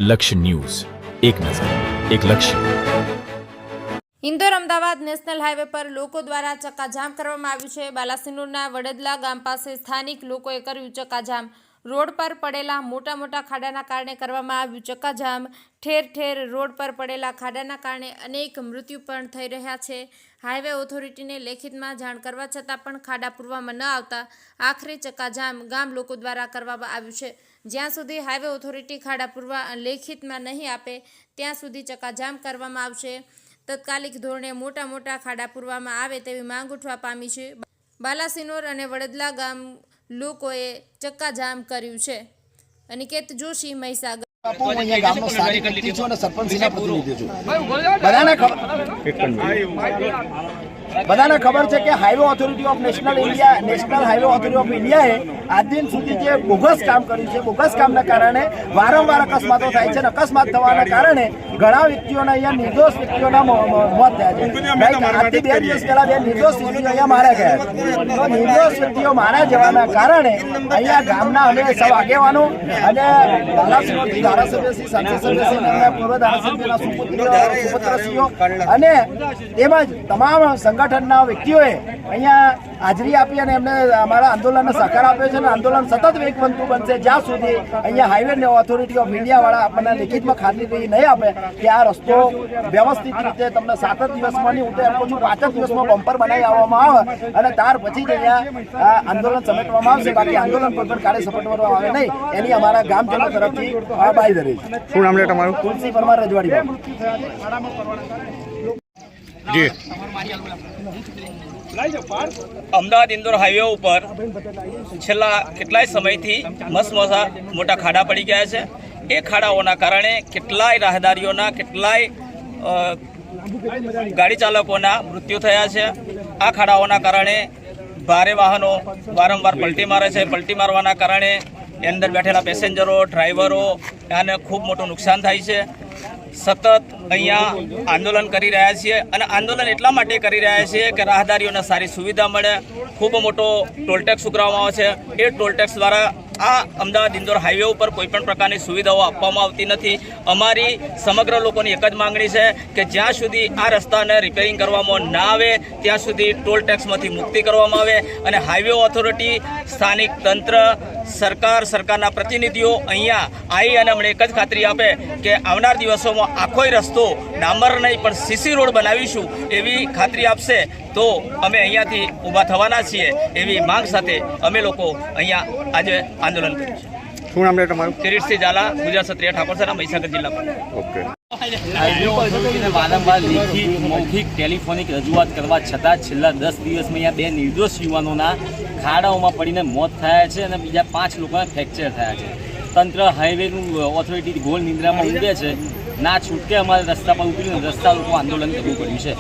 લક્ષ્ય ન્યૂઝ, એક નજર, એક લક્ષ્ય। ઇન્દોર અમદાવાદ નેશનલ હાઈવે પર લોકો દ્વારા ચક્કાજામ કરવામાં આવ્યું છે। બાલાસિનોરના વડદલા ગામ પાસે સ્થાનિક લોકોએ કર્યું ચક્કાજામ। રોડ પર પડેલા મોટા ખાડાના કારણે કરવામાં આવ્યું ચક્કાજામ। ઠેર ઠેર રોડ પર પડેલા ખાડાના કારણે અનેક મૃત્યુ પણ થઈ રહ્યા છે। હાઈવે ઓથોરિટીને લેખિતમાં જાણ કરવા છતાં પણ ખાડા પૂરવામાં ન આવતા આખરે ચક્કાજામ ગામ લોકો દ્વારા કરવામાં આવ્યું છે। જ્યાં સુધી હાઈવે ઓથોરિટી ખાડા પૂરવા લેખિતમાં નહીં આપે ત્યાં સુધી ચક્કાજામ કરવામાં આવશે। તત્કાલિક ધોરણે મોટા ખાડા પૂરવામાં આવે તેવી માંગ ઉઠવા પામી છે। બાલાસિનોર અને વડદલા ગામ લોકોએ ચક્કાજામ કર્યું છે। અનિકેત જોશી, મહીસાગર। બધાને ખબર છે કે highway authority of national highway authority of ઇન્ડિયાએ આજ દિન સુધી જે બોગસ કામ કર્યું છે, બોગસ કામના કારણે વારંવાર અકસ્માતો થાય છે અને અકસ્માત થવાના કારણે ઘણા વ્યક્તિઓના અહીંયા નિર્દોષ વ્યક્તિઓના મોત થયા છે। આજથી 2 દિવસ પહેલા 2 નિર્દોષ વ્યક્તિઓ અહીંયા માર્યા ગયા છે। તો નિર્દોષ વ્યક્તિઓ માર્યા જવાના કારણે અહીંયા ગામના અમે સૌ આગેવાનો અને બાલાસિનોરથી ધારાસભ્યશ્રી, સાંસદ સભ્યશ્રી, પૂર્વ ધારાસભ્યના સુપુત્રશ્રીઓ અને તેમજ તમામ સંગઠનના વ્યક્તિઓએ અહીંયા હાજરી આપી અને એમને અમારા આંદોલનને સહકાર આપ્યો છે અને આંદોલન સતત વેગવંતું બનશે જ્યાં સુધી અહીંયા હાઈવે ઓથોરિટી ઓફ ઇન્ડિયાવાળા આપણને લેખિતમાં ખાતરી નહીં આપે કે આ રસ્તો વ્યવસ્થિત રીતે તમને 7 જ દિવસમાં નહીં, હું તો એમ કહું છું 5 જ દિવસમાં બમ્પર બનાવી આવવામાં આવે અને ત્યાર પછી જ અહીંયા આંદોલન સમેટવામાં આવશે। બાકી આંદોલન કોઈ પણ કાર્ય સમેટવામાં આવે નહીં, એની અમારા ગામજનો તરફથી બાંયધરી છે। શું નામ છે તમારું? તુલસી પરમાર, રજવાડી જી। અમદાવાદ ઇન્દોર હાઈવે ઉપર છેલ્લા કેટલાય સમયથી મસમસા મોટા ખાડા પડી ગયા છે। એ ખાડાઓના કારણે કેટલાય રાહદારીઓના, કેટલાય ગાડી ચાલકોના મૃત્યુ થયા છે। આ ખાડાઓના કારણે ભારે વાહનો વારંવાર પલટી મારે છે। પલટી મારવાના કારણે અંદર બેઠેલા પેસેન્જરો, ડ્રાઈવરો આને ખૂબ મોટું નુકસાન થાય છે। સતત અહીંયા આંદોલન કરી રહ્યા છીએ અને આંદોલન એટલા માટે કરી રહ્યા છીએ કે રાહદારીઓને સારી સુવિધા મળે। ખૂબ મોટો ટોલટેક્સ ઉઘરાવવામાં આવે છે। એ ટોલટેક્સ દ્વારા આ અમદાવાદ ઇન્દોર હાઈવે ઉપર કોઈપણ પ્રકારની સુવિધાઓ આપવામાં આવતી નથી। અમારી સમગ્ર લોકોની એક જ માંગણી છે કે જ્યાં સુધી આ રસ્તાને રિપેરિંગ કરવામાં ના આવે ત્યાં સુધી ટોલ ટેક્સમાંથી મુક્તિ કરવામાં આવે અને હાઈવે ઓથોરિટી, સ્થાનિક તંત્ર, સરકારના પ્રતિનિધિઓ અહીંયા આવી અને અમને એક જ ખાતરી આપે કે આવનાર દિવસોમાં આખોય રસ્તો ડામર નહીં પણ સીસી રોડ બનાવીશું એવી ખાતરી આપશે તો અમે અહીંયાથી ઊભા થવાના છીએ। એવી માંગ સાથે અમે લોકો અહીંયા આજે આંદોલન કર્યું છે। શું નામ છે તમારું? કિરીટસિંહ ઝાલા, ગુજરાત ક્ષત્રિય ઠાકોર સેના, મહીસાગર જિલ્લા પર। ઓકે। હાઈવે ઓથોરિટીને વારંવાર લેખિત, મૌખિક, ટેલિફોનિક રજૂઆત કરવા છતાં છેલ્લા 10 દિવસમાં અહીંયા 2 નિર્દોષ યુવાનોના ખાડાઓમાં પડીને મોત થયા છે અને બીજા 5 લોકોના ફ્રેક્ચર થયા છે। તંત્ર હાઈવેનું ઓથોરિટી ગોળ નિંદ્રામાં ઊંઘે છે। ના છૂટકે અમારે રસ્તા પર ઉતરીને રસ્તા લોકો આંદોલન કરવું પડ્યું છે।